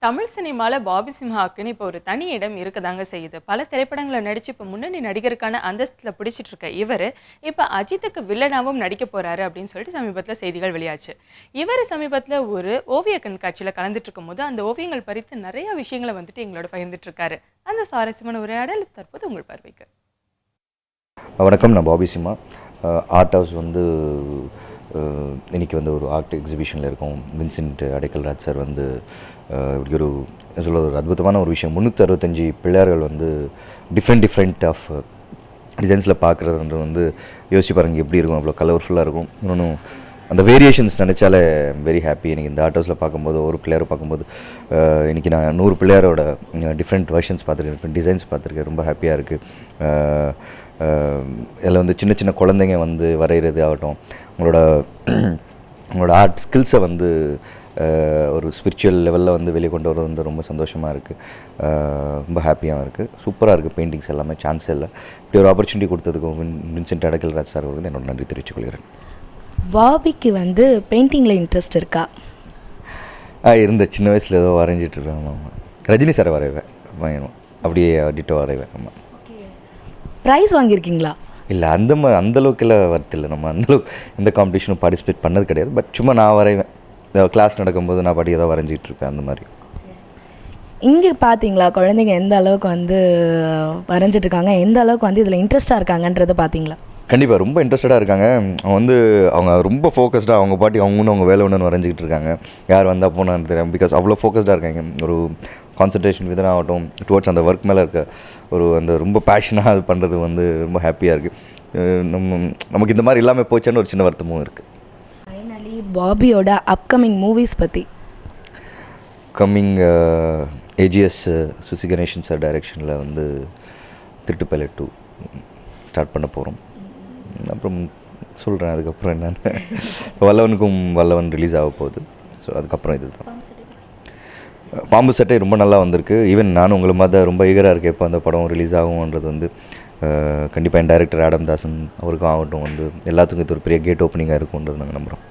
தமிழ் சினிமால பாபி சிம்ஹாக்குன்னு இப்போ ஒரு தனி இடம் இருக்கதாங்க செய்யுது. பல திரைப்படங்கள நடிச்சு இப்போ முன்னணி நடிகருக்கான அந்தஸ்துல பிடிச்சிட்டு இருக்க இவரு, இப்ப அஜித்துக்கு வில்லனாவும் நடிக்க போறாரு அப்படின்னு சொல்லிட்டு சமீபத்துல செய்திகள் வெளியாச்சு. இவரு சமீபத்துல ஒரு ஓவிய கண்காட்சியில கலந்துட்டு இருக்கும்போது, அந்த ஓவியங்கள் பறித்து நிறைய விஷயங்கள வந்துட்டு எங்களோட பகிர்ந்துட்டு இருக்காரு. அந்த சுவாரஸ்யமான உரையாடல் தற்போது உங்கள் பார்வைக்கு. வணக்கம், நான் பாபி சிம்மா. ஆர்ட் ஹவுஸ் வந்து இன்றைக்கி வந்து ஒரு ஆர்ட் எக்ஸிபிஷனில் இருக்கும். வின்சென்ட் அடைக்கல்ராஜ் சார் வந்து இப்படி ஒரு சொல்ல ஒரு அற்புதமான ஒரு விஷயம். 365 பிள்ளையார்கள் வந்து டிஃப்ரெண்ட் ஆஃப் டிசைன்ஸில் பார்க்குறதுன்றது வந்து யோசிச்சு பாருங்கள் எப்படி இருக்கும். அவ்வளோ கலர்ஃபுல்லாக இருக்கும். இன்னொன்று அந்த வேரியேஷன்ஸ் நினச்சாலே வெரி ஹாப்பி. எனக்கு இந்த ஆர்ட் ஹவுஸில் பார்க்கும்போது ஒரு பிள்ளையாரை பார்க்கும்போது இன்றைக்கி நான் 100 பிள்ளையாரோட டிஃப்ரெண்ட் வெர்ஷன்ஸ் பார்த்துருக்கேன், டிஃப்ரெண்ட் டிசைன்ஸ் பார்த்துருக்கேன். ரொம்ப ஹாப்பியாக இருக்குது. இதில் வந்து சின்ன சின்ன குழந்தைங்க வந்து வரைகிறது ஆகட்டும், உங்களோட ஆர்ட் ஸ்கில்ஸை வந்து ஒரு ஸ்பிரிச்சுவல் லெவலில் வந்து வெளியே கொண்டு வரது வந்து ரொம்ப சந்தோஷமாக இருக்குது. ரொம்ப ஹாப்பியாகவும் இருக்குது. சூப்பராக இருக்குது. பெயிண்டிங்ஸ் எல்லாமே சான்ஸே இல்லை. இப்படி ஒரு ஆப்பர்ச்சுனிட்டி கொடுத்ததுக்கும் வின்சென்ட் அடைக்கல்ராஜ் சார் வந்து என்னோட நன்றி தெரிவித்துக் கொள்கிறேன். பாபிக்கு வந்து பெயிண்டிங்கில் இன்ட்ரெஸ்ட் இருக்கா? இருந்த சின்ன வயசில் ஏதோ வரைஞ்சிட்ருக்கேன். ஆமாம், ரஜினி சாரை வரைவேன், பயணம் அப்படியே டிட்டோ வரைவேன். ஆமாம். ப்ரைஸ் வாங்கியிருக்கீங்களா? இல்லை, அந்தளவுக்குலாம் வரத்தில்லை. நம்ம அந்தளவுக்கு எந்த காம்படிஷனும் பார்ட்டிசிபேட் பண்ணது கிடையாது. பட் சும்மா நான் வரைவேன். கிளாஸ் நடக்கும்போது நான் பாட்டி ஏதோ வரைஞ்சிட்ருப்பேன். அந்த மாதிரி. இங்கே பார்த்தீங்களா குழந்தைங்க எந்த அளவுக்கு வந்து வரைஞ்சிட்ருக்காங்க, எந்த அளவுக்கு வந்து இதில் இன்ட்ரெஸ்ட்டாக இருக்காங்கன்றதை பார்த்தீங்களா? கண்டிப்பாக ரொம்ப இன்ட்ரெஸ்டடாக இருக்காங்க. அவங்க ரொம்ப ஃபோக்கஸ்டாக அவங்க பாட்டி அவங்க வேலை ஒன்று வரைஞ்சிக்கிட்டு இருக்காங்க. யார் வந்தால் போனான்னு தெரியும். பிகாஸ் அவ்வளோ ஃபோக்கஸ்டாக இருக்காங்க. ஒரு கான்சன்ட்ரேஷன் விதனா ஆகட்டும், டுவர்ட்ஸ் அந்த ஒர்க் மேலே இருக்க அந்த ரொம்ப பேஷனாக அது பண்ணுறது வந்து ரொம்ப ஹாப்பியாக இருக்குது. நமக்கு இந்த மாதிரி இல்லாமல் போச்சான்னு ஒரு சின்ன வருத்தமும் இருக்குது. ஃபைனலி பாபியோட அப்கமிங் மூவிஸ் பற்றி. Coming AGS Susi Ganesan sir டைரக்ஷனில் வந்து திருட்டு பைலட் 2 ஸ்டார்ட் பண்ண போகிறோம். அப்புறம் சொல்கிறேன் அதுக்கப்புறம் என்னென்னு. வல்லவனுக்கும் வல்லவன் ரிலீஸ் ஆக போகுது. ஸோ அதுக்கப்புறம் இது தான். பாம்பு சட்டை ரொம்ப நல்லா வந்திருக்கு. ஈவன் நானும் உங்களை மாதிரி ரொம்ப ஈகராக இருக்கேன் எப்போ அந்த படம் ரிலீஸ் ஆகும்ன்றது வந்து. கண்டிப்பாக என் டைரக்டர் ஆடம் தாசன் அவருக்கும் ஆகட்டும் வந்து எல்லாத்துக்கும் இது ஒரு பெரிய கேட் ஓப்பனிங்காக இருக்கும்ன்றது நாங்கள் நம்புகிறோம்.